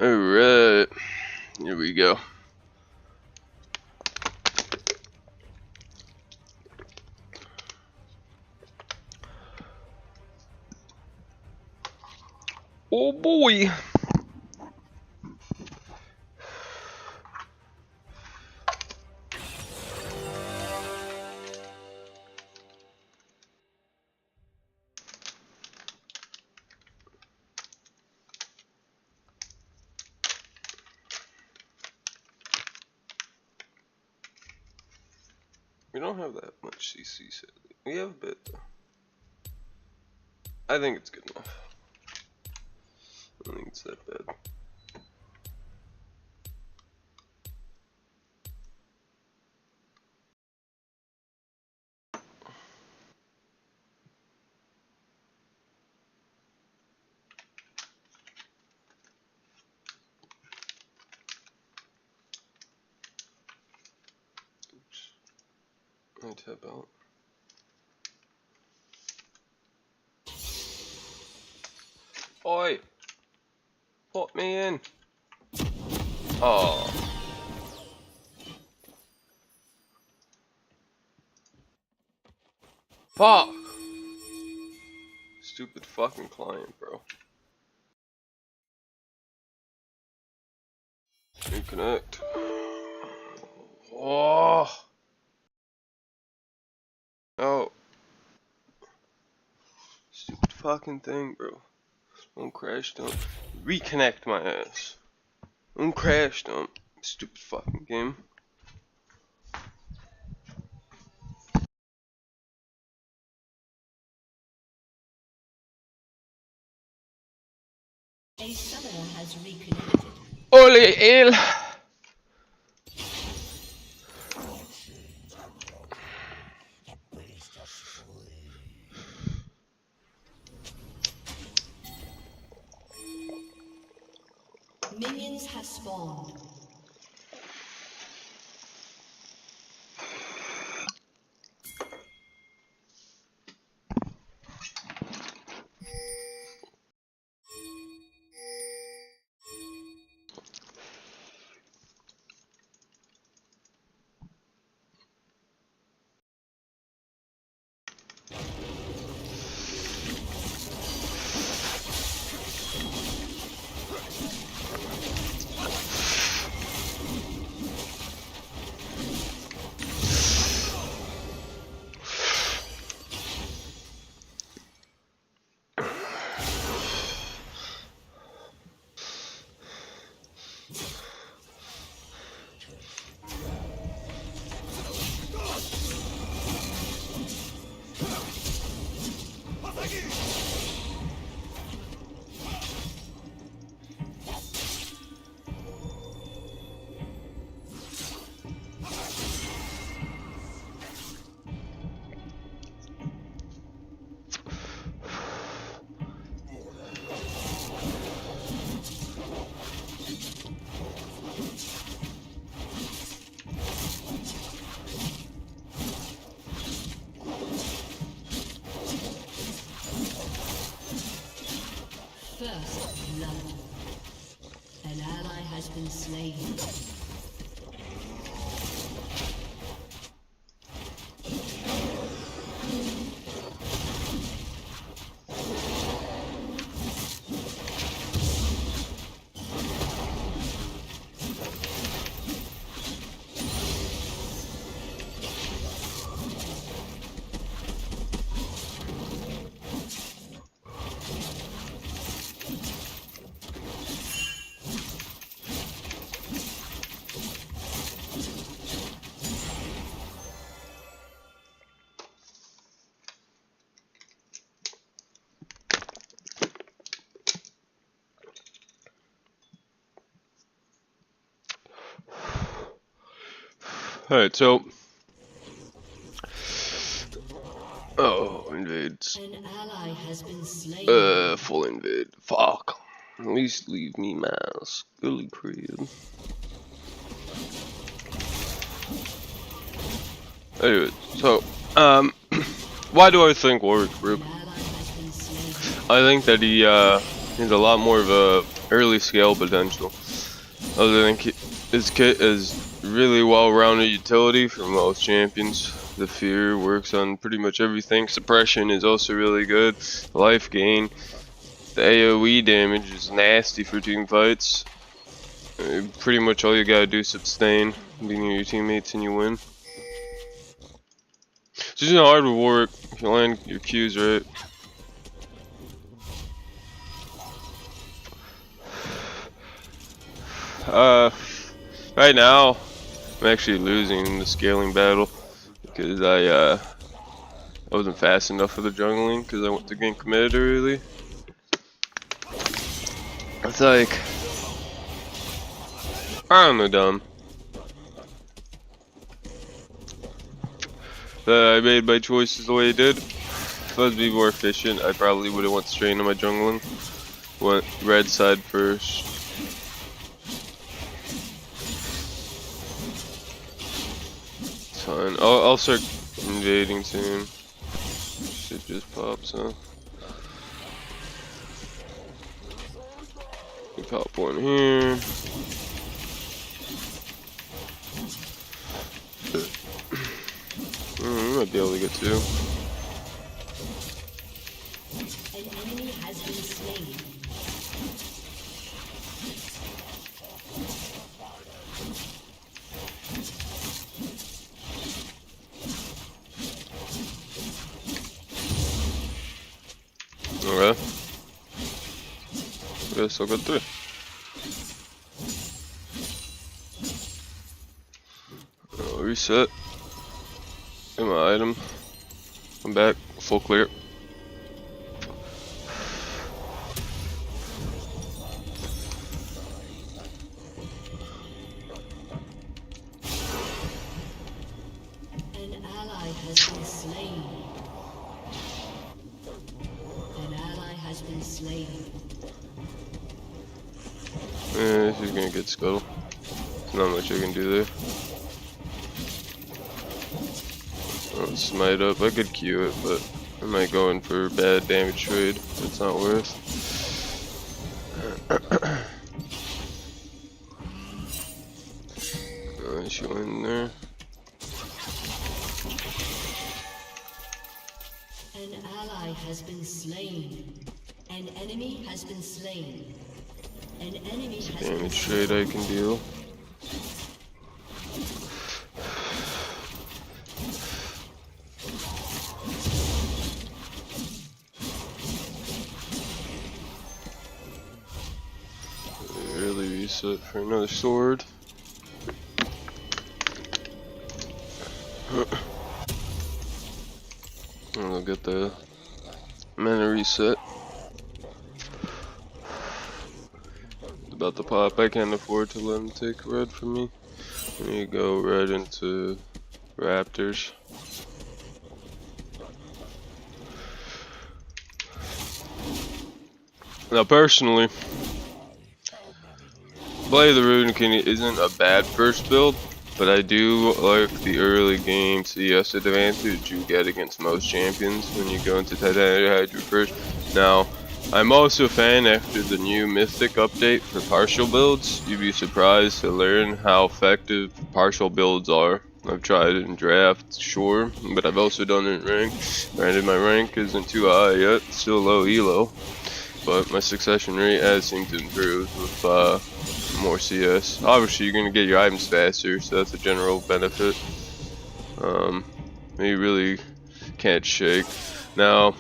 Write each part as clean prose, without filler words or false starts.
Alright, here we go. Oh boy! We don't have that much CC, sadly. We have a bit, though. I think it's good enough. I don't think it's that bad. Oops. I tap out. Oi! Put me in! Oh. Fuck! Stupid fucking client, bro. Reconnect. Oh! Oh. Stupid fucking thing, bro. Don't crash, don't reconnect my ass. Don't crash, don't. Stupid fucking game. A summoner has reconnected. Ole el! Minions have spawned. First blood. An ally has been slain. Alright, so. Oh, invades. An ally has been slain. Full invade. Fuck. At least leave me my scully crib. Anyway, so, why do I think Warwick group? I think that he He's a lot more of a early scale potential. Other than his kit is really well-rounded utility for most champions. The fear works on pretty much everything. Suppression is also really good. Life gain. The AoE damage is nasty for team fights. Pretty much all you gotta do is sustain, be near your teammates, and you win. It's just hard with Warwick if you land your Qs right. Right now, I'm actually losing the scaling battle because I wasn't fast enough for the jungling because I went to gank mid early. It's like, I don't know, dumb. That I made my choices the way I did. If I was being more efficient, I probably would have went straight into my jungling. Went red side first. It's fine. I'll start invading soon. Shit just pops, huh? We pop one here. We might be able to get two. An enemy has been slain. Okay. Guess I'll go through. I'll reset. Get my item. I'm back. Full clear. An ally has been slain. An ally has been slain. She's gonna get scuttle. There's not much I can do there. I'll smite up. I could Q it, but I might go in for bad damage trade. It's not worth. She went in there. An ally has been slain. An enemy has been slain. An enemy has been Damage trade I can deal. Really reset for another sword. I'll get the mana reset. About to pop. I can't afford to let him take red from me. I need to go red into Raptors. Now personally, Blade of the Runeking isn't a bad first build, but I do like the early game CS advantage you get against most champions when you go into Titanic Hydra first. Now, I'm also a fan after the new Mythic update for partial builds. You'd be surprised to learn how effective partial builds are. I've tried it in draft, sure, but I've also done it in rank. Granted, my rank isn't too high yet, still low elo, but my succession rate has seemed to improve with more CS. Obviously, you're going to get your items faster, so that's a general benefit. You really can't shake. Now,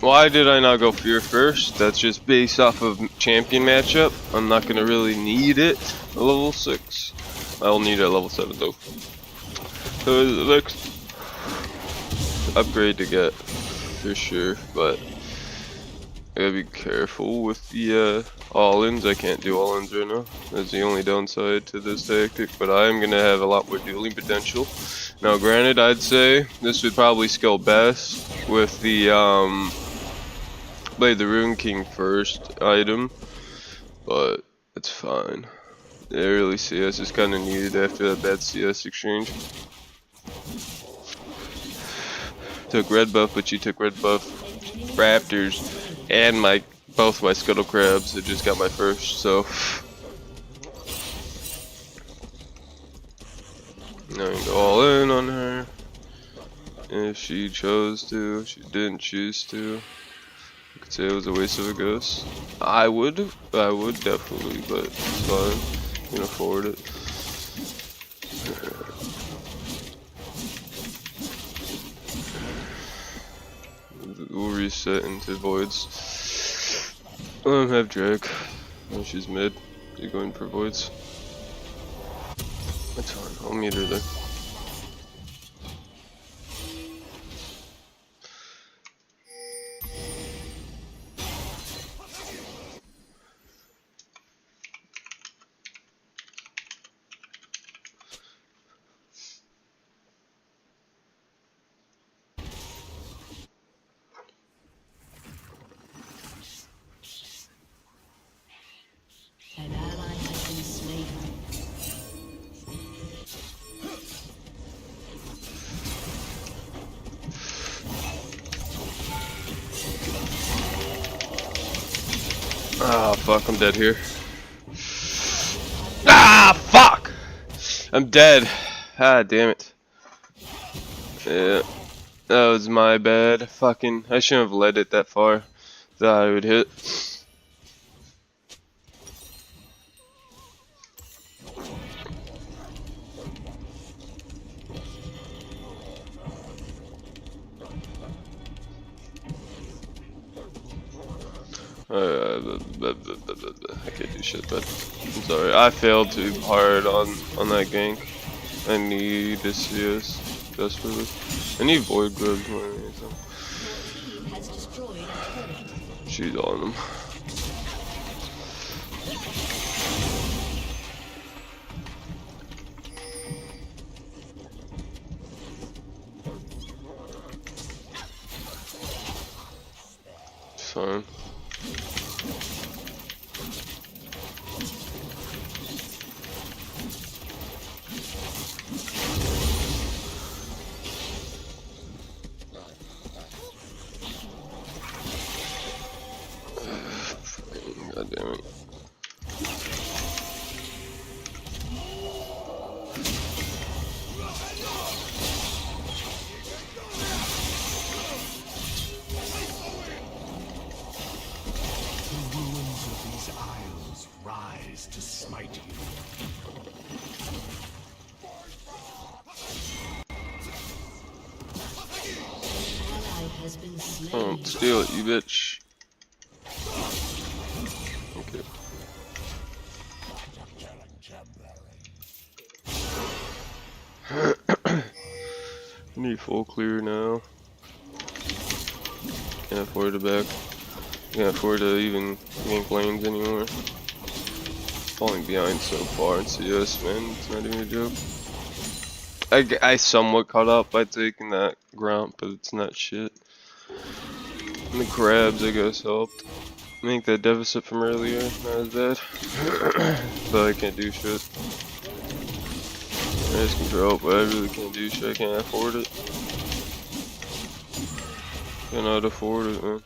why did I not go Fear first? That's just based off of champion matchup. I'm not going to really need it at level 6. I'll need it at level 7 though. So upgrade to get for sure, but I gotta be careful with the all-ins. I can't do all-ins right now. That's the only downside to this tactic, but I am gonna have a lot more dueling potential. Now granted, I'd say this would probably scale best with the play the Rune King first item, but it's fine. The early CS is kinda needed after that bad CS exchange. Took red buff, but she took red buff raptors and both my scuttle crabs. I just got my first, so now I can go all in on her if she chose to. If she didn't choose to, I could say it was a waste of a ghost. I would definitely, but it's fine. I can afford it. We'll reset into voids. Have drag. Oh, she's mid. You're going for voids. That's fine. I'll meet her there. An ally has been slain. Ah, fuck, I'm dead here. Ah, fuck! I'm dead. Ah, damn it. Yeah, that was my bad. Fucking, I shouldn't have led it that far. Thought I would hit. I can't do shit, but I'm sorry. I failed too hard on that gank. I need this CS desperately. I need void gloves more than anything. Has destroyed a turret. She's on him. It's fine. God damn it. The ruins of these isles rise to smite you. Ally has been slain. Don't steal it, you bitch. Okay. I need full clear now. Can't afford it back. Can't afford to even gank lanes anymore. Falling behind so far in CS, man. It's not even a joke. I somewhat caught up by taking that ground, but it's not shit. And the crabs, I guess, helped. Make that deficit from earlier not as bad. But I can't do shit. I just control, but I really can't do shit. I can't afford it. Cannot afford it, man.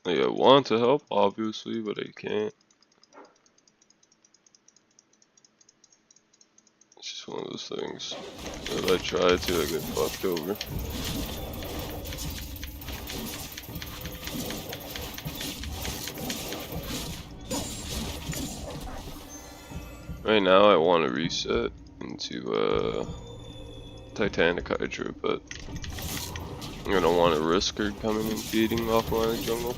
Like, I want to help, obviously, but I can't. It's just one of those things. If I try to, I get fucked over. Right now, I want to reset into Titanic Hydra, but I don't want to risk her coming and feeding off my jungle.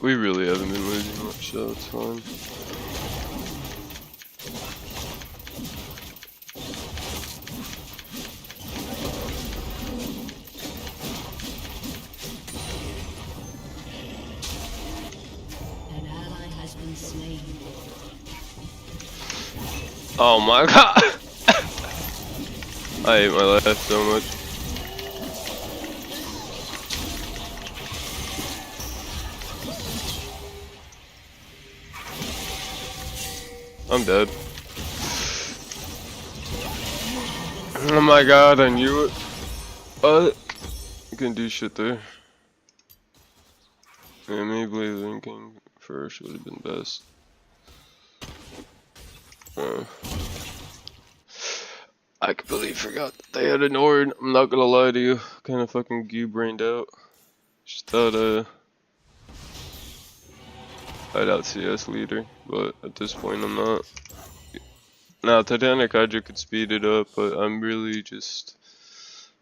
We really haven't been losing much, so it's fine. An ally has been slain. Oh my god! I hate my life so much. I'm dead. Oh my god, I knew it. You can do shit there. Yeah, maybe linking first would have been best. I completely forgot that they had an Ord. I'm not gonna lie to you. Kinda fucking goo-brained out. Just thought, I'd out CS leader, but at this point I'm not. Now, Titanic Hydra could speed it up, but I'm really just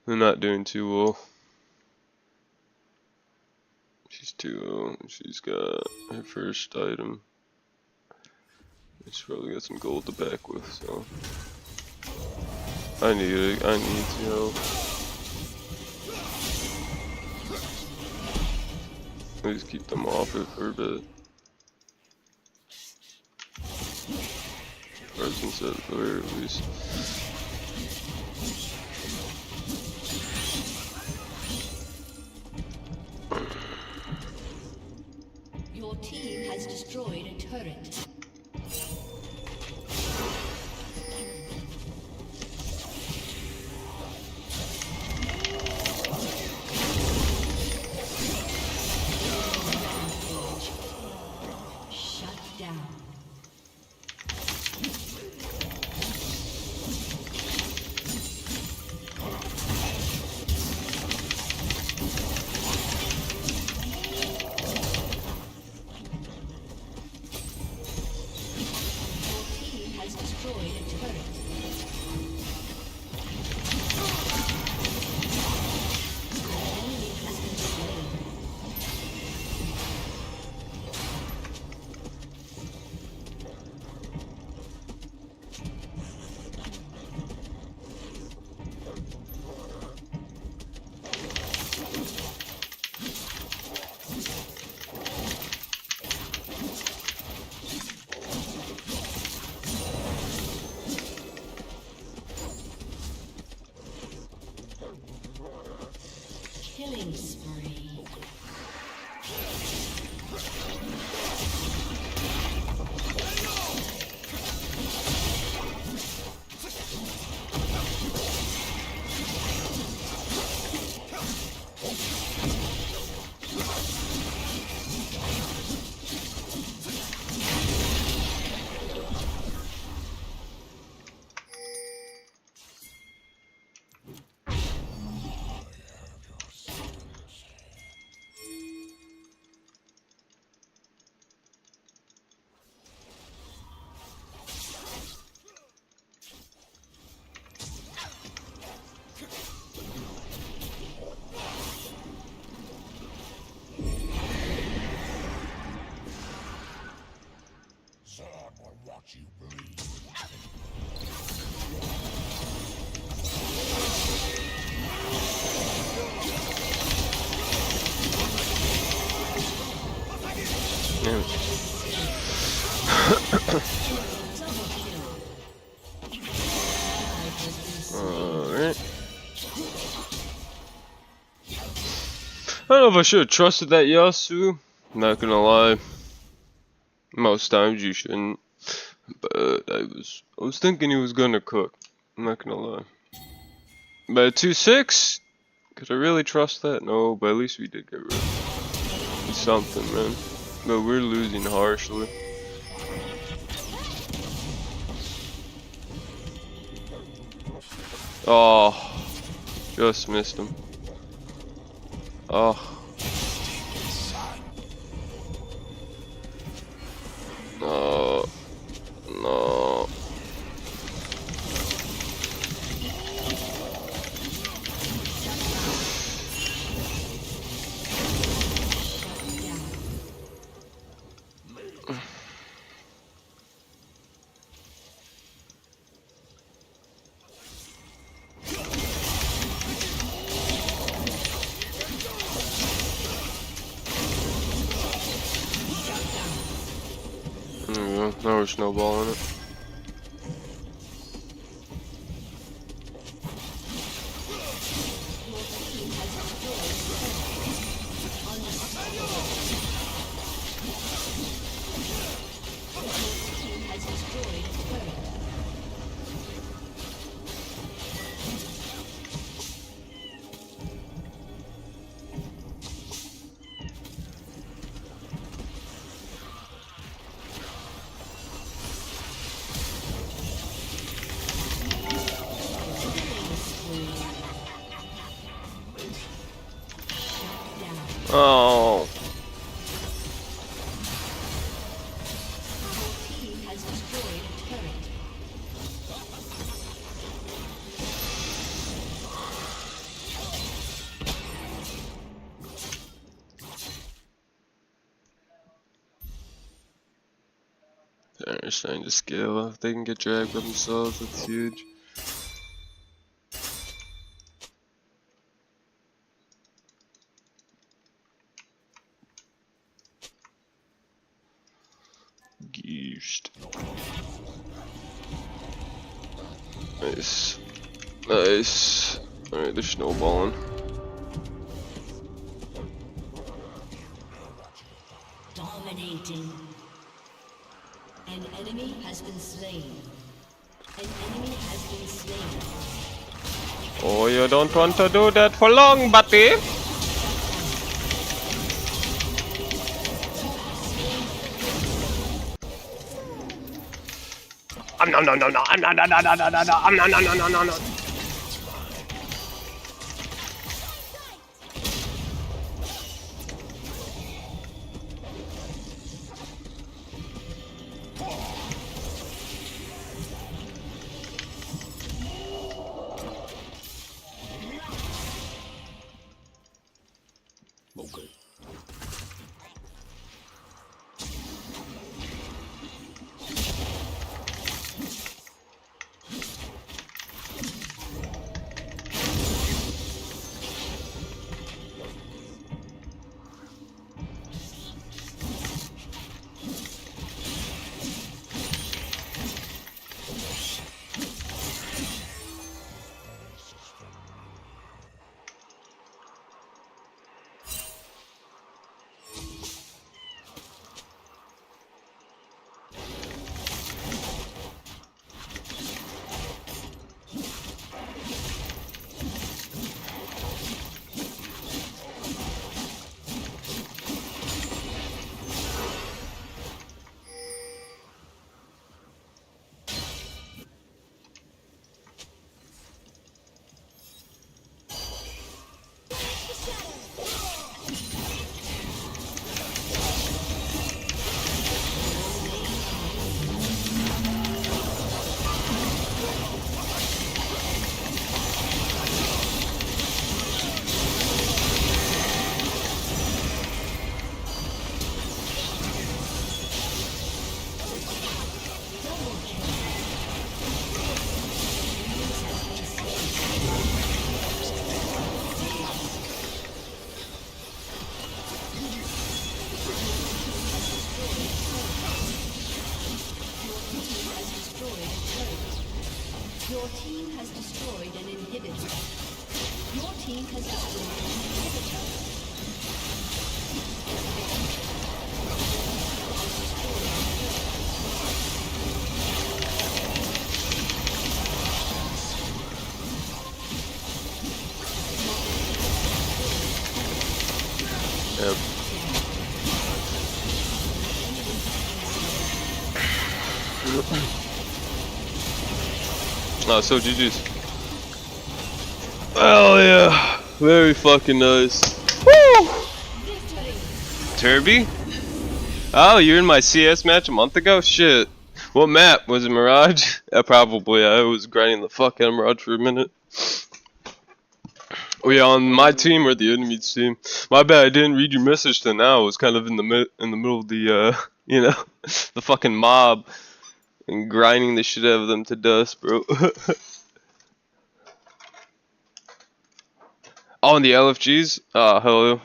not doing too well. She's too low. She's got her first item. She's probably got some gold to back with, so I need it. I need to help. Please keep them off it for a bit. Or instead of her, at least. Your team has destroyed a turret. Shut down. Killing spree. You bleed. Alright. I don't know if I should have trusted that Yasu. Not gonna lie. Most times you shouldn't. But I was thinking he was gonna cook. I'm not gonna lie. But 2-6? Could I really trust that? No, but at least we did get rid of it. It's something, man. But we're losing harshly. Oh, just missed him. Oh. No. No. Now we're snowballing it. Oh. They're starting to scale. If they can get dragged by themselves, that's huge. Geeshed. Nice. Nice. Alright, they're snowballing. Dominating. An enemy has been slain. An enemy has been slain. Oh, you don't want to do that for long, buddy. No. Okay. Your team has destroyed an inhibitor. Your team has destroyed an inhibitor. Yep. Oh, so GG's. Hell yeah. Very fucking nice. Woo! Turby? Oh, you're in my CS match a month ago? Shit. What map? Was it Mirage? Probably. I was grinding the fuck out of Mirage for a minute. Were you on my team or the enemy's team? My bad, I didn't read your message till now. I was kind of in the middle of the, you know, the fucking mob. And grinding the shit out of them to dust, bro. Oh, and the LFGs? Hello.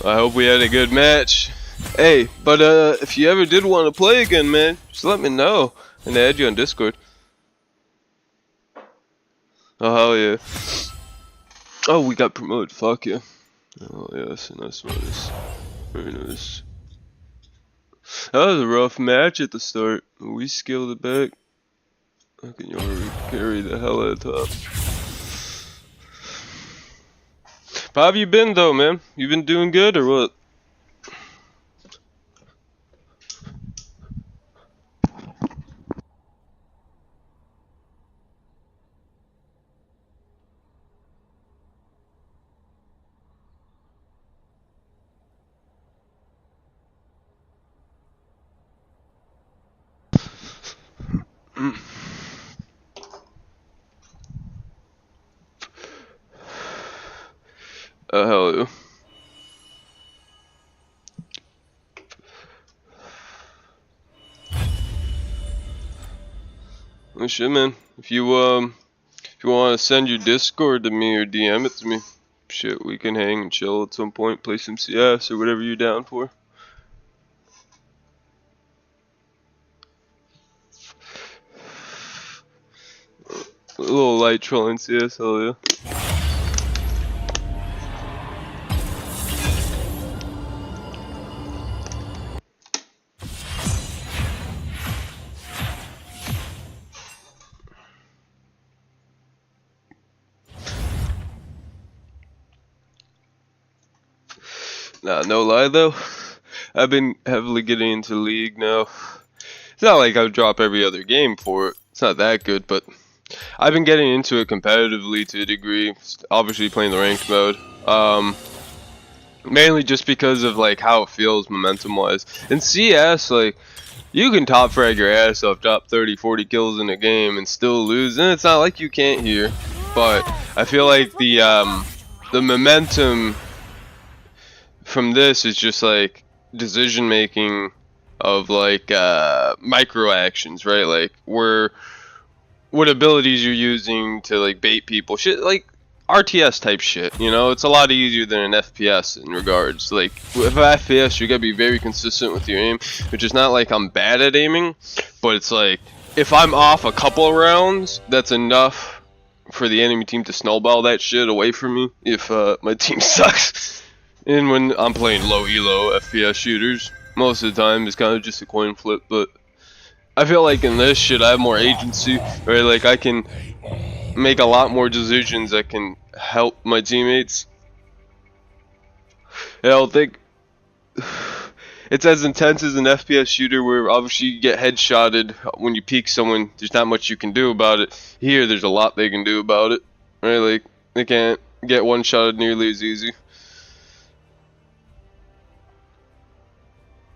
I hope we had a good match. Hey, but if you ever did want to play again, man, just let me know. And add you on Discord. Oh, hell yeah. Oh, we got promoted. Fuck yeah. Oh, yes, nice notice. Very nice. That was a rough match at the start. We scaled it back. Fucking Warwick carry the hell out of top. How have you been though, man? You been doing good or what? Oh, hell yeah. Well, shit, man. If you want to send your Discord to me or DM it to me, shit, we can hang and chill at some point, play some CS or whatever you're down for. A little light trolling CS, hell yeah. Nah, no lie though, I've been heavily getting into League now. It's not like I drop every other game for it. It's not that good, but I've been getting into it competitively to a degree. Obviously playing the ranked mode. Mainly just because of like how it feels momentum wise. In CS, like you can top frag your ass off, drop 30-40 kills in a game and still lose, and it's not like you can't hear. But I feel like the momentum from this is just like decision making of like micro actions, right? Like what abilities you're using to like bait people, shit like RTS type shit, you know. It's a lot easier than an FPS in regards. Like with FPS you gotta be very consistent with your aim, which is not like I'm bad at aiming, but it's like if I'm off a couple of rounds, that's enough for the enemy team to snowball that shit away from me if my team sucks. And when I'm playing low elo FPS shooters, most of the time it's kind of just a coin flip, but I feel like in this shit I have more agency, right? Like I can make a lot more decisions that can help my teammates. I don't think it's as intense as an FPS shooter where obviously you get headshotted when you peek someone. There's not much you can do about it. Here there's a lot they can do about it, right? Like they can't get one shotted nearly as easy.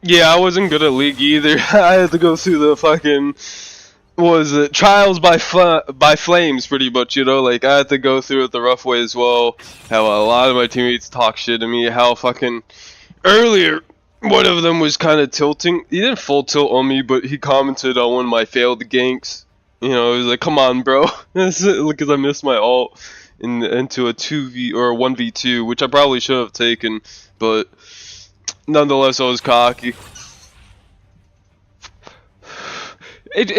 Yeah, I wasn't good at League either. I had to go through the fucking, what was it, trials by flames pretty much, you know. Like I had to go through it the rough way as well. How a lot of my teammates talk shit to me. How fucking earlier one of them was kind of tilting. He didn't full tilt on me, but he commented on one of my failed ganks. You know, he was like, "Come on, bro," because I missed my ult into a 2v or a 1v2, which I probably should have taken, but nonetheless, I was cocky.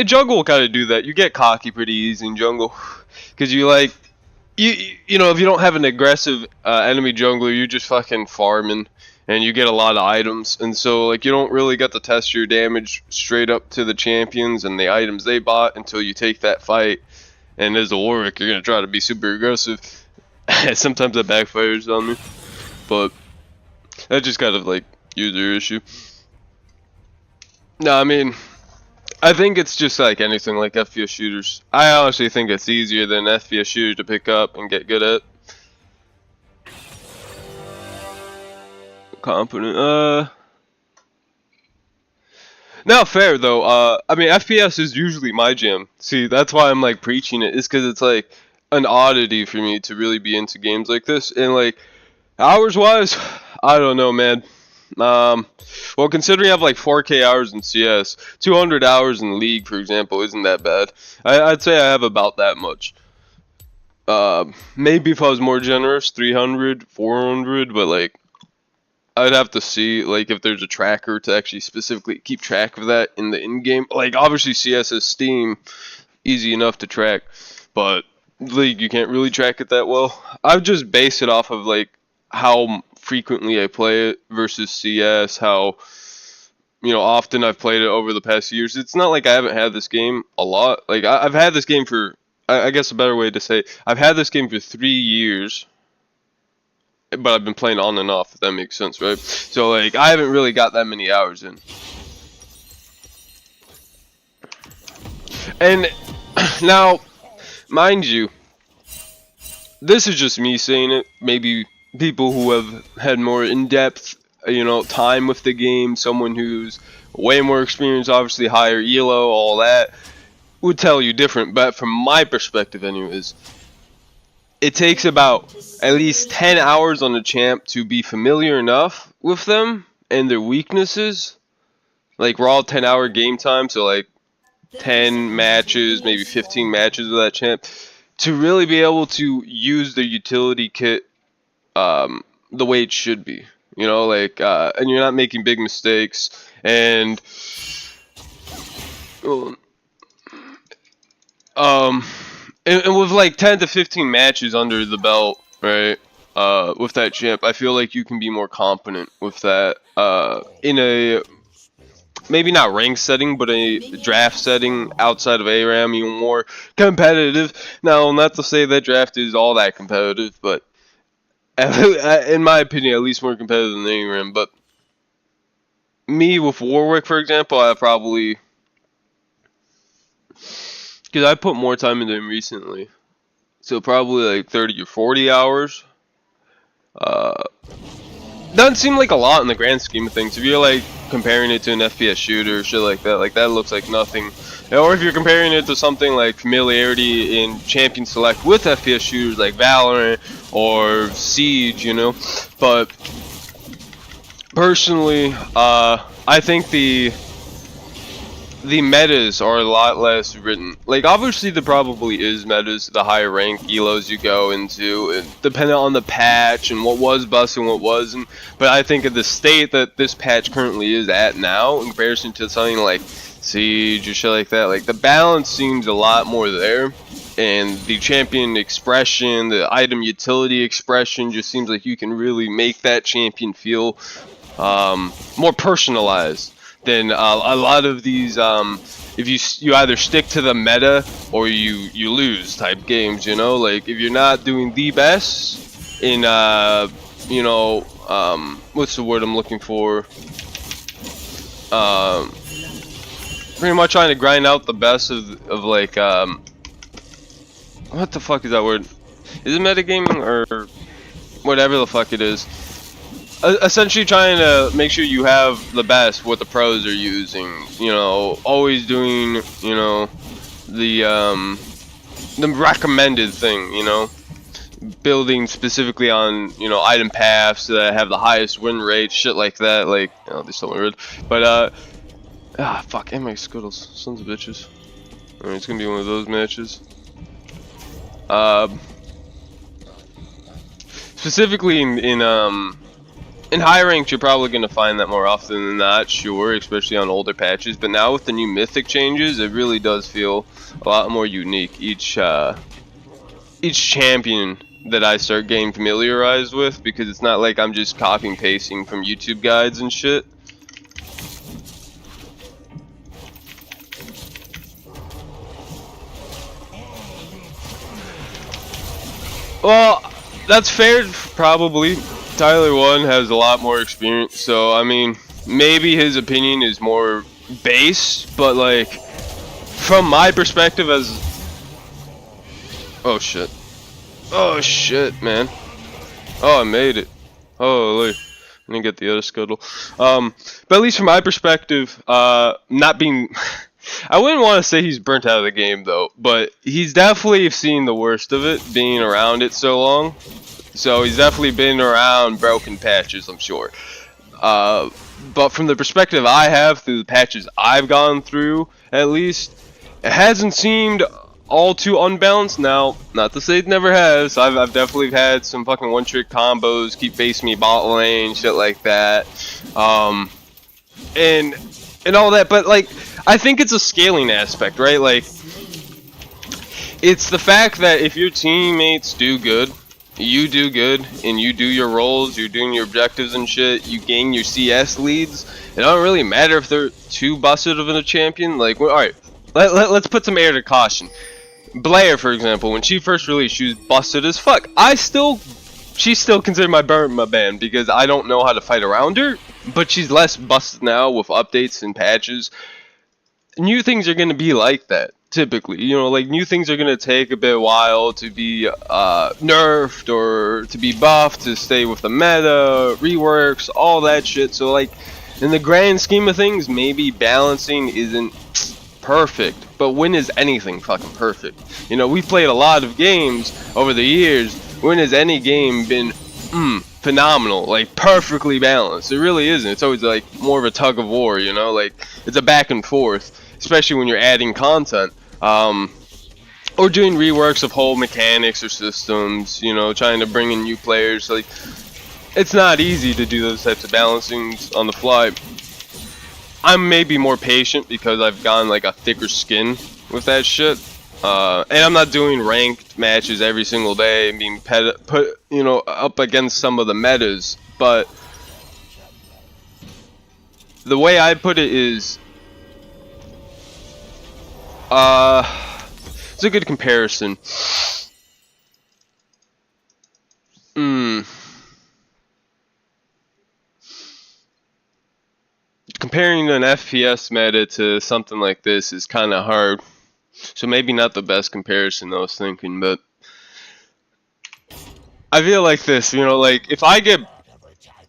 Jungle will kind of do that. You get cocky pretty easy in jungle, because you like, you know, if you don't have an aggressive enemy jungler, you're just fucking farming, and you get a lot of items, and so like you don't really get to test your damage straight up to the champions and the items they bought until you take that fight. And as a Warwick, you're gonna try to be super aggressive. Sometimes that backfires on me, but that's just kind of like user issue. No, I mean, I think it's just like anything like FPS shooters. I honestly think it's easier than FPS shooters to pick up and get good at. Competent, not fair though. I mean, FPS is usually my jam. See, that's why I'm like preaching it, is because it's like an oddity for me to really be into games like this. And like hours wise, I don't know, man. Well, considering I have like 4K hours in CS, 200 hours in League, for example, isn't that bad. I'd say I have about that much. Maybe if I was more generous, 300, 400, but like, I'd have to see like if there's a tracker to actually specifically keep track of that in the in-game. Like obviously CS is Steam, easy enough to track, but League you can't really track it that well. I would just base it off of like how frequently I play it versus CS, how often I've played it over the past years. It's not like I haven't had this game a lot. Like I've had this game for, I guess a better way to say it, I've had this game for 3 years, but I've been playing on and off, if that makes sense, right? So like I haven't really got that many hours in. And now, mind you, this is just me saying it. Maybe people who have had more in-depth, time with the game, someone who's way more experienced, obviously higher elo, all that, would tell you different. But from my perspective anyways, it takes about at least 10 hours on the champ to be familiar enough with them and their weaknesses. Like we're all 10-hour game time, so like 10 matches, maybe 15 matches with that champ, to really be able to use the utility kit the way it should be. And you're not making big mistakes, and with like 10 to 15 matches under the belt, right, with that champ, I feel like you can be more competent with that in a maybe not rank setting, but a draft setting outside of ARAM, even more competitive. Now, not to say that draft is all that competitive, but in my opinion, at least more competitive than ARAM. But me with Warwick, for example, I probably, because I put more time into him recently, so probably like 30 or 40 hours. Doesn't seem like a lot in the grand scheme of things. If you're like comparing it to an FPS shooter or shit like that looks like nothing. Or if you're comparing it to something like familiarity in Champion Select with FPS shooters like Valorant or Siege, But personally, I think the metas are a lot less written. Like obviously there probably is metas the higher rank elos you go into, and depending on the patch and what was busting, what wasn't. But I think at the state that this patch currently is at now, in comparison to something like Siege or shit like that, like the balance seems a lot more there, and the champion expression, the item utility expression, just seems like you can really make that champion feel more personalized than a lot of these if you either stick to the meta or you lose type games. Like if you're not doing the best in what's the word I'm looking for, pretty much trying to grind out the best of like what the fuck is that word? Is it metagaming or whatever the fuck it is? Essentially trying to make sure you have the best what the pros are using, always doing, the recommended thing, building specifically on, item paths that have the highest win rate, shit like that, like, they still weird, but, fuck, and my Skittles, sons of bitches. Alright, it's gonna be one of those matches. Specifically in high ranks, you're probably going to find that more often than not, sure, especially on older patches. But now with the new mythic changes, it really does feel a lot more unique. Each champion that I start getting familiarized with, because it's not like I'm just copying and pasting from YouTube guides and shit. Well, that's fair, probably. Tyler 1 has a lot more experience, so I mean, maybe his opinion is more based, but like, from my perspective as... Oh shit. Oh shit, man. Oh, I made it. Holy. Let me get the other scuttle. But at least from my perspective, not being... I wouldn't want to say he's burnt out of the game though, but he's definitely seen the worst of it, being around it so long. So he's definitely been around broken patches, I'm sure. But from the perspective I have, through the patches I've gone through, at least, it hasn't seemed all too unbalanced. Now, not to say it never has. I've definitely had some fucking one-trick combos, keep facing me bot lane, shit like that, and all that. But like, I think it's a scaling aspect, right? Like, it's the fact that if your teammates do good, you do good, and you do your roles, you're doing your objectives and shit, you gain your CS leads. It don't really matter if they're too busted of a champion. Like, well, alright, let's put some air to caution. Blair, for example, when she first released, she was busted as fuck. She's still considered my band because I don't know how to fight around her, but she's less busted now with updates and patches. New things are going to be like that, typically. You know, like, new things are going to take a bit while to be nerfed or to be buffed, to stay with the meta, reworks, all that shit. So, like, in the grand scheme of things, maybe balancing isn't perfect, but when is anything fucking perfect? You know, we've played a lot of games over the years. When has any game been phenomenal, like perfectly balanced? It really isn't. It's always like more of a tug of war, you know, like it's a back and forth, especially when you're adding content or doing reworks of whole mechanics or systems, you know, trying to bring in new players. Like, it's not easy to do those types of balancings on the fly. I'm maybe more patient because I've gotten like a thicker skin with that shit, and I'm not doing ranked matches every single day and being put, you know, up against some of the metas. But the way I put it is, it's a good comparison. Comparing an FPS meta to something like this is kind of hard, so maybe not the best comparison I was thinking, but I feel like this, you know, like if I get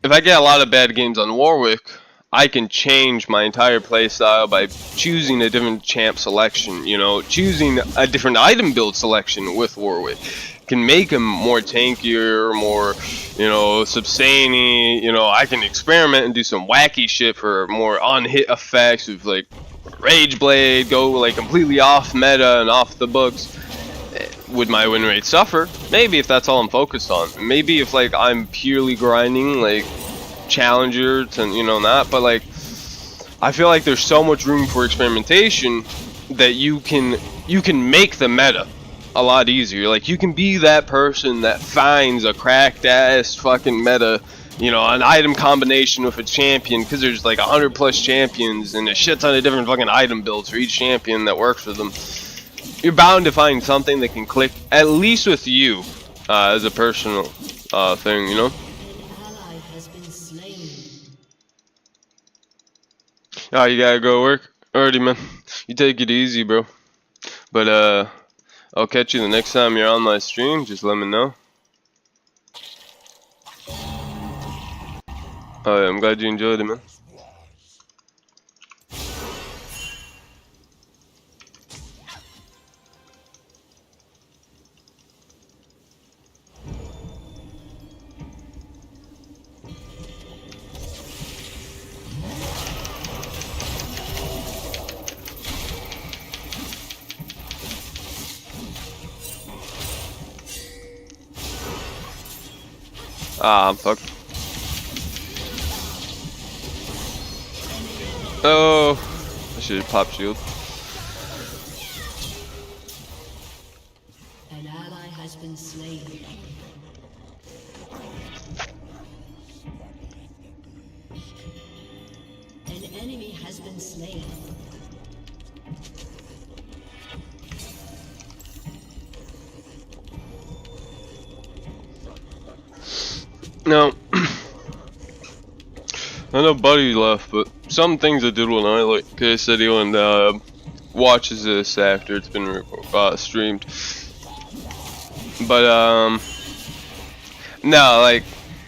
a lot of bad games on Warwick, I can change my entire playstyle by choosing a different champ selection, you know, choosing a different item build selection with Warwick. Can make him more tankier, more, you know, sustaining. You know, I can experiment and do some wacky shit for more on-hit effects with like Rage Blade, go like completely off meta and off the books. Would my win rate suffer? Maybe, if that's all I'm focused on. Maybe if like I'm purely grinding like challenger to, you know, not. But like, I feel like there's so much room for experimentation that you can make the meta a lot easier. Like, you can be that person that finds a cracked ass fucking meta, you know, an item combination with a champion, because there's like 100+ champions and a shit ton of different fucking item builds for each champion that works for them. You're bound to find something that can click, at least with you, as a personal thing, you know? Oh, you gotta go work? Alrighty, man. You take it easy, bro. But, I'll catch you the next time you're on my stream. Just let me know. Oh, yeah, I'm glad you enjoyed it, man. Ah, I'm fucked. Oh, I should have popped shield. An ally has been slain. An enemy has been slain. Now, I know Buddy left, but some things I did when I like I said he watches this after it's been streamed. But no, like,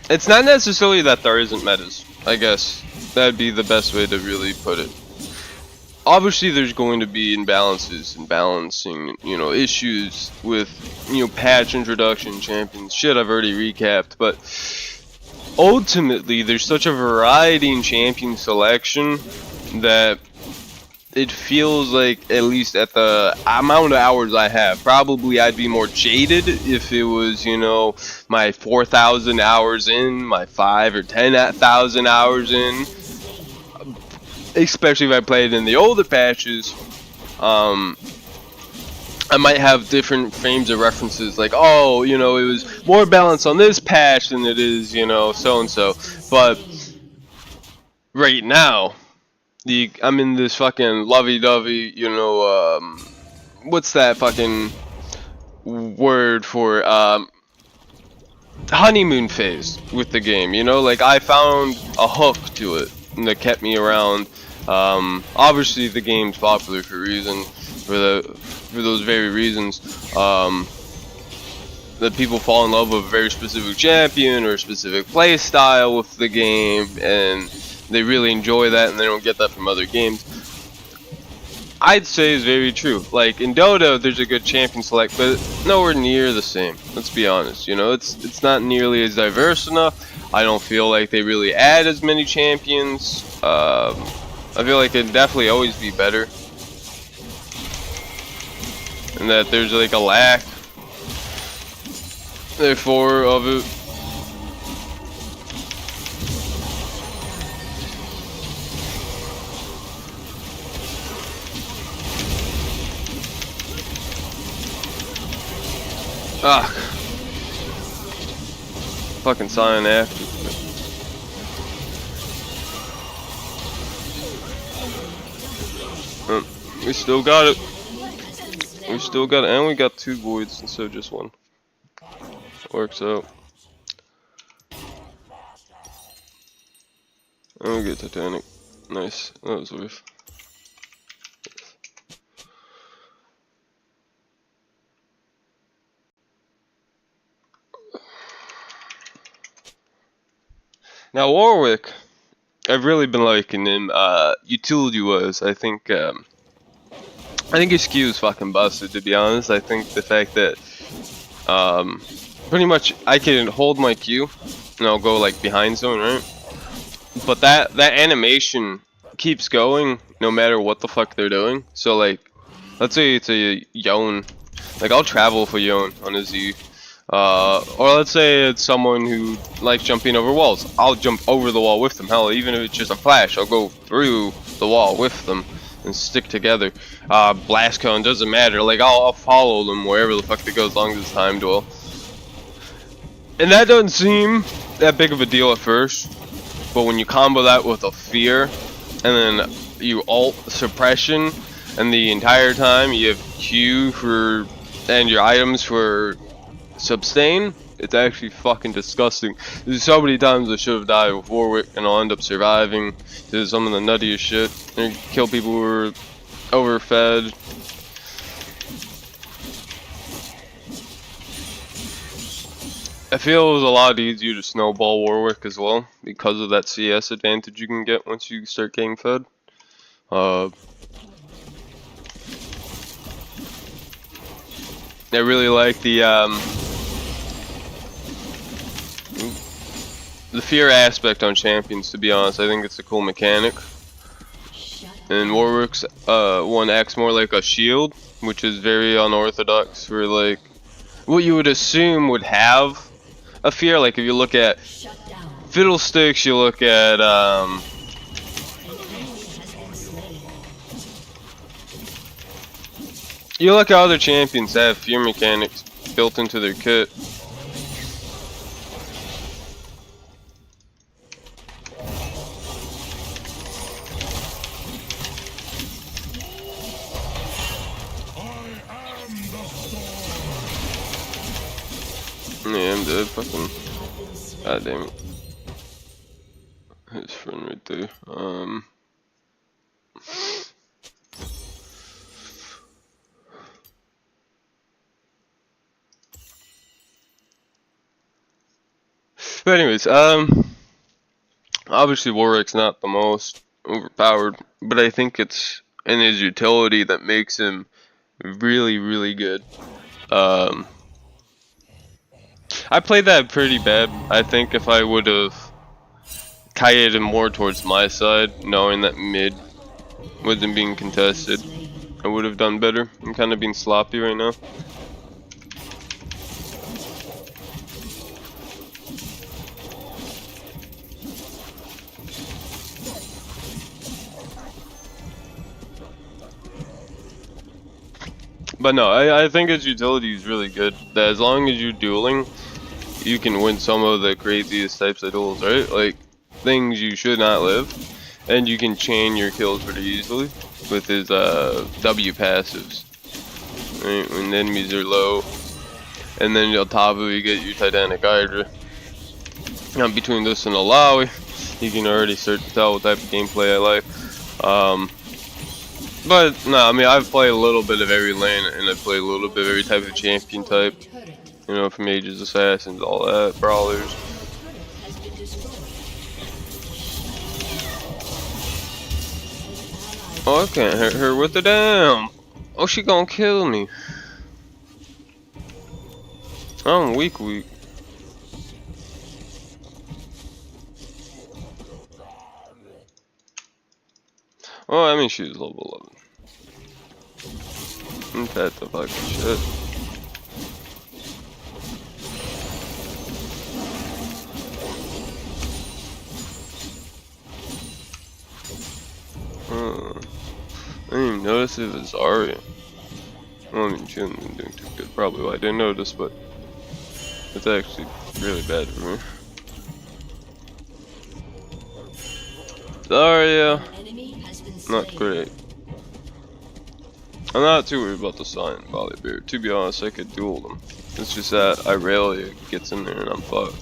it's not necessarily that there isn't metas. I guess that'd be the best way to really put it. Obviously, there's going to be imbalances and balancing, you know, issues with, you know, patch introduction, champions, shit I've already recapped, but ultimately, there's such a variety in champion selection that it feels like, at least at the amount of hours I have, probably I'd be more jaded if it was, you know, my 4,000 hours in, my 5 or 10,000 hours in, especially if I played in the older patches. I might have different frames of references, like, oh, you know, it was more balanced on this patch than it is, you know, so and so. But right now, I'm in this fucking lovey-dovey, you know, what's that fucking word for, honeymoon phase with the game, you know? Like, I found a hook to it that kept me around. Obviously the game's popular for a reason, for those very reasons. That people fall in love with a very specific champion or a specific play style with the game, and they really enjoy that, and they don't get that from other games. I'd say is very true. Like in Dota, there's a good champion select, but nowhere near the same. Let's be honest. You know, it's not nearly as diverse enough. I don't feel like they really add as many champions. I feel like it'd definitely always be better, and that there's like a lack, therefore, of it. Ah, fucking sign after. We still got it. We still got it, and we got 2 voids instead of just 1. Works out. And we get Titanic. Nice. That was worth. Now Warwick, I've really been liking him. Utility-wise, I think his Q is fucking busted, to be honest. I think the fact that pretty much I can hold my Q and I'll go like behind zone, right? But that animation keeps going no matter what the fuck they're doing. So like, let's say it's a Yone, like I'll travel for Yone on a Z. Or let's say it's someone who likes jumping over walls. I'll jump over the wall with them. Hell, even if it's just a flash, I'll go through the wall with them and stick together. Blast cone, doesn't matter. Like I'll follow them wherever the fuck they go as long as it's time duel. And that doesn't seem that big of a deal at first, but when you combo that with a fear, and then you ult suppression, and the entire time you have Q for and your items for sustain, it's actually fucking disgusting. There's so many times I should have died with Warwick and I'll end up surviving to some of the nuttiest shit and kill people who are overfed. I feel it was a lot easier to snowball Warwick as well because of that CS advantage you can get once you start getting fed. I really like the fear aspect on champions, to be honest. I think it's a cool mechanic. And Warwick's one acts more like a shield, which is very unorthodox for like what you would assume would have a fear. Like if you look at Fiddlesticks, you look at other champions that have fear mechanics built into their kit. Yeah, I'm dead. Fucking. God damn it. His friend right there. But anyways, obviously Warwick's not the most overpowered, but I think it's in his utility that makes him really, really good. I played that pretty bad. I think if I would have kited him more towards my side, knowing that mid with them being contested. I would have done better. I'm kind of being sloppy right now. But no, I think his utility is really good. That as long as you're dueling, you can win some of the craziest types of duels, right? Like things you should not live, and you can chain your kills pretty easily with his W passives. Right? When enemies are low, and then on top of it, you get your Titanic Hydra. Now between this and Alawi, you can already start to tell what type of gameplay I like. But no, I mean I've played a little bit of every lane, and I play a little bit of every type of champion type. You know, from mages, assassins, all that, brawlers. Oh, I can't hurt her with the damn. Oh, she gonna kill me. I'm weak. Oh, I mean she's level 11. That's the fucking shit. I didn't even notice it was Zarya. Well, I mean, she hasn't been doing too good. Probably why I didn't notice, but it's actually really bad for me. Zarya, not great. I'm not too worried about the Silent Volley Bear. To be honest, I could duel them. It's just that I rarely gets in there and I'm fucked.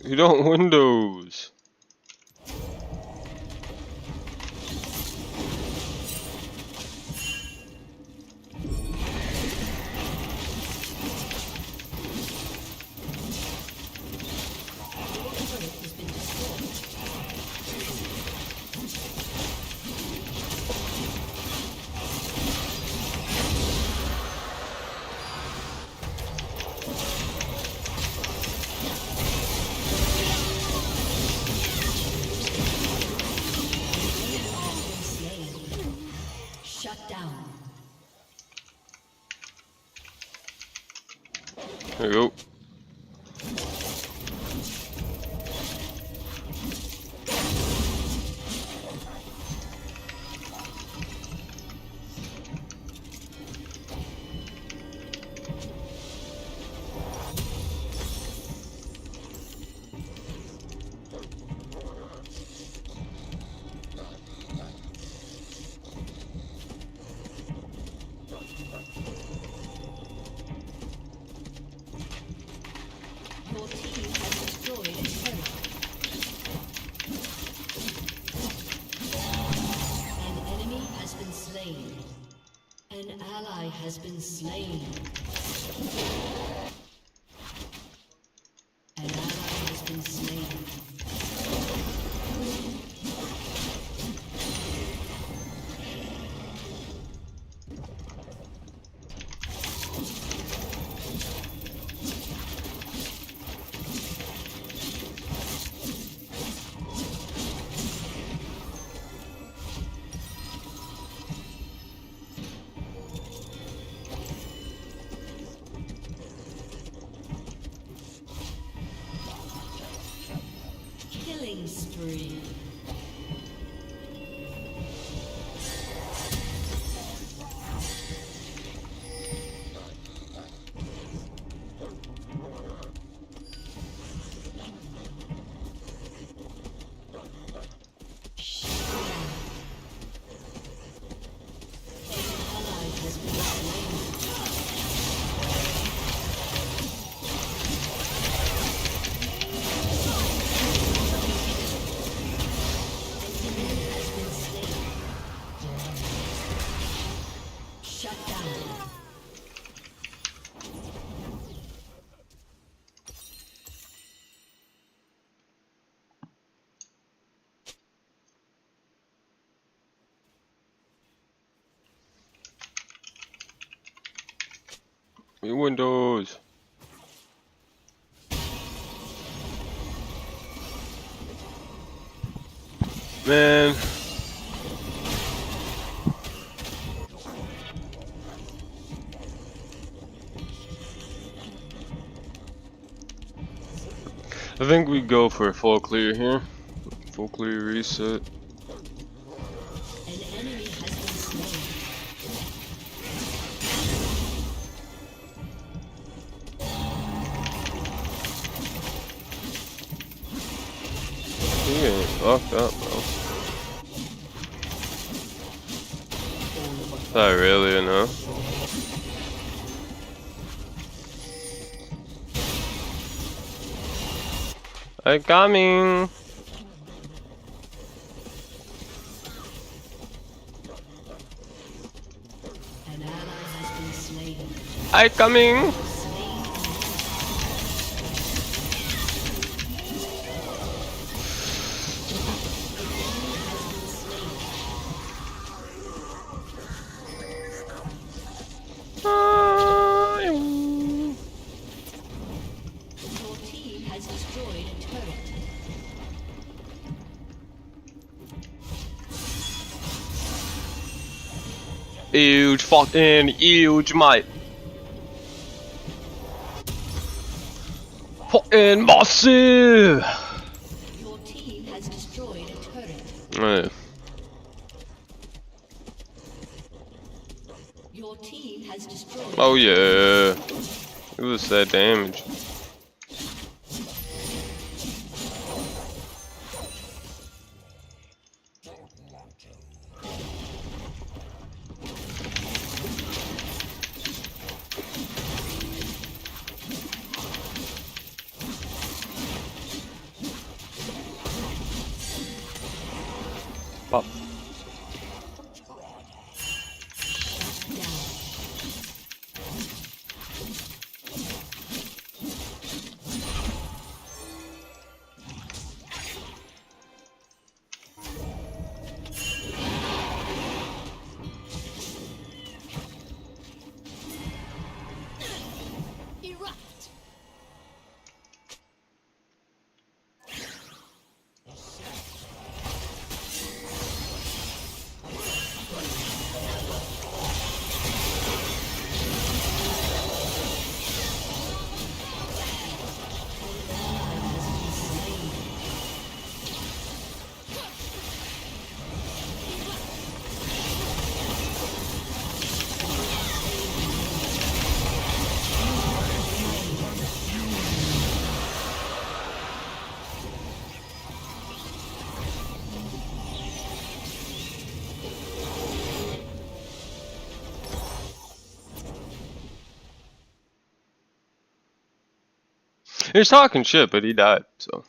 You don't Windows. There you go. An ally has been slain. An ally has been slain. spree. Your windows. Man. I think we go for a full clear here. Full clear reset. An enemy has been slain. He ain't fucked up, bro. Not really, you know. I coming. An ally has been slain. I coming. Your team has destroyed a turret. Huge fucking huge, mate. Fucking massive. Your team has destroyed a turret. Right. Your team has destroyed. Oh yeah. It was that damage. Pop. Erupt. He was talking shit, but he died, so.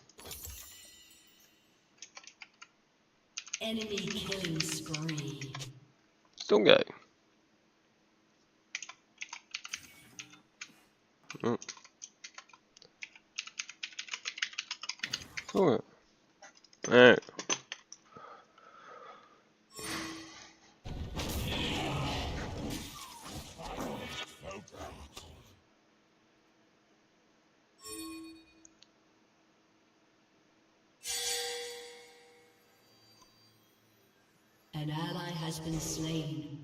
Enemy killing spree. Still gay. Mm. Cool. Alright. An ally has been slain.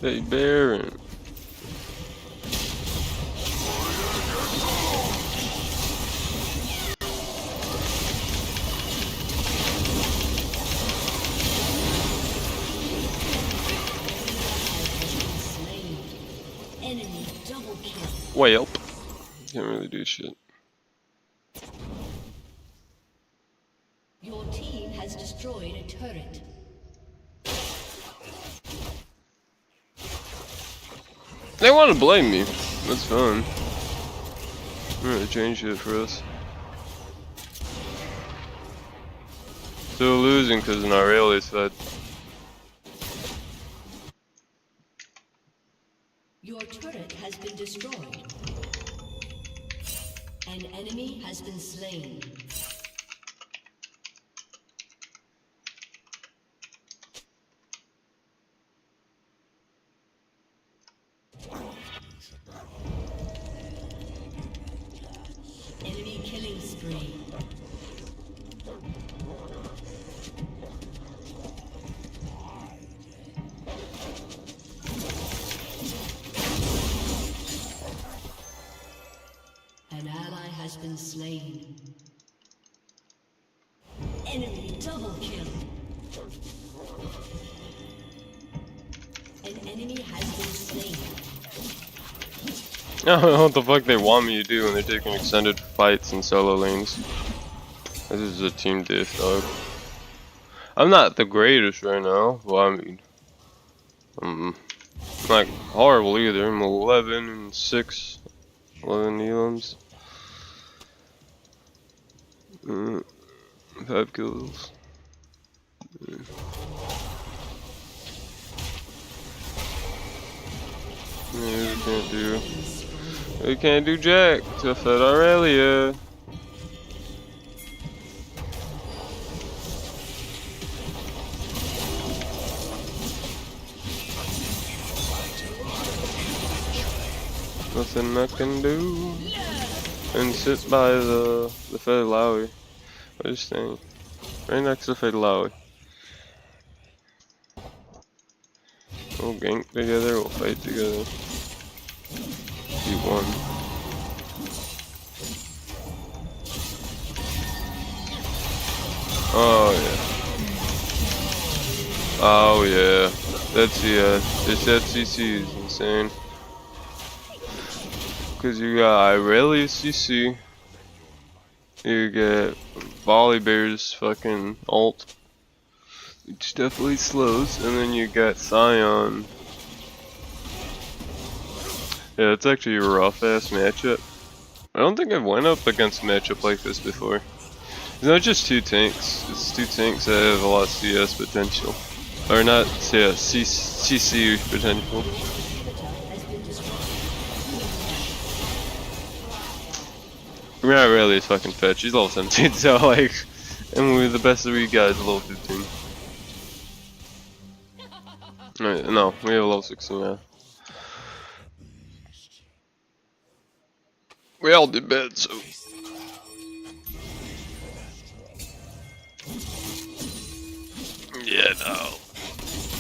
Hey, Baron. Enemy double kill. Well, can't really do shit. Your team has destroyed a turret. They want to blame me. That's fine. I'm gonna change it for us. Still losing because an Aurelius fed. Your turret has been destroyed. An enemy has been slain. Enemy killing spree. An ally has been slain. Enemy double kill. An enemy has been slain. I don't know what the fuck they want me to do when they're taking extended fights in solo lanes. This is a team diff, dog. I'm not the greatest right now. Well, I mean, I'm not horrible either. I'm 11 and 6, 11 elims. 5 kills. Yeah, we can't do jack to Fed Aurelia. Nothing I can do. And sit by the Fed Lowy. What is staying? Right next to Fed Lowy. We'll gank together, we'll fight together. Be one. Oh yeah. Oh yeah. That's this FCC is insane. Cause you got Aurelius CC. You get Volibear's fucking ult, which definitely slows, and then you got Scion. Yeah, it's actually a rough ass matchup. I don't think I've went up against a matchup like this before. It's not just two tanks, it's two tanks that have a lot of CS potential. Or not CS, CC potential. We're not really a fucking fetch, she's level 17, so like, and we're the best of we got is level 15. Alright, no, we have a level 16 now. We all did bad, so. Yeah, no.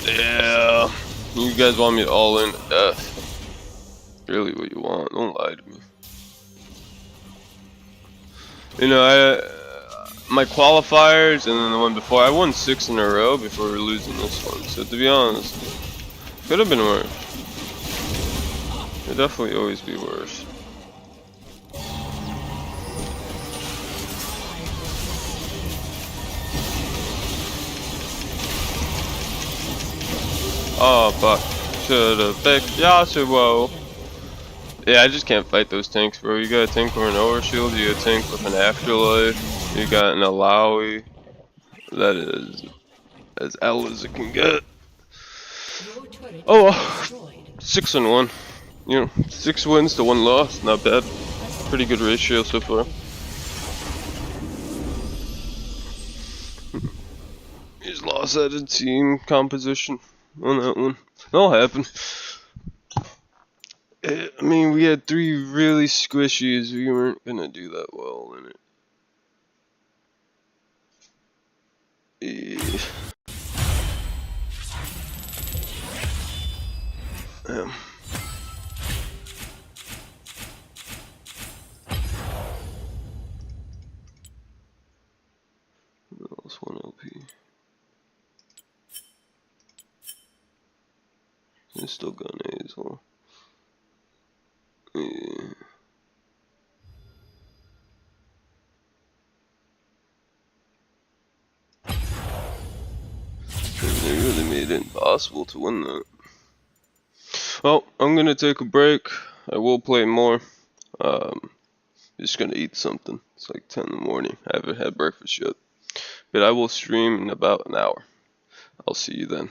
Yeah. You guys want me all in to death. Really what you want, don't lie to me. You know, my qualifiers and then the one before, I won 6 in a row before losing this one. So to be honest, could have been worse. Could definitely always be worse. Oh fuck. Should've picked Yasuo. Yeah, I just can't fight those tanks, bro. You got a tank with an overshield, you got a tank with an afterlife, you got an Alawi. That is as L as it can get. Oh, 6 and 1. You know, 6 wins to 1 loss, not bad. Pretty good ratio so far. He's lost at a team composition on that one. That'll happen. I mean, we had 3 really squishies. We weren't gonna do that well in it. Damn. Lost 1 LP. It's still gun A's, huh? Yeah. They really made it impossible to win that. Well, I'm gonna take a break. I will play more. Just gonna eat something. It's like 10 in the morning. I haven't had breakfast yet. But I will stream in about an hour. I'll see you then.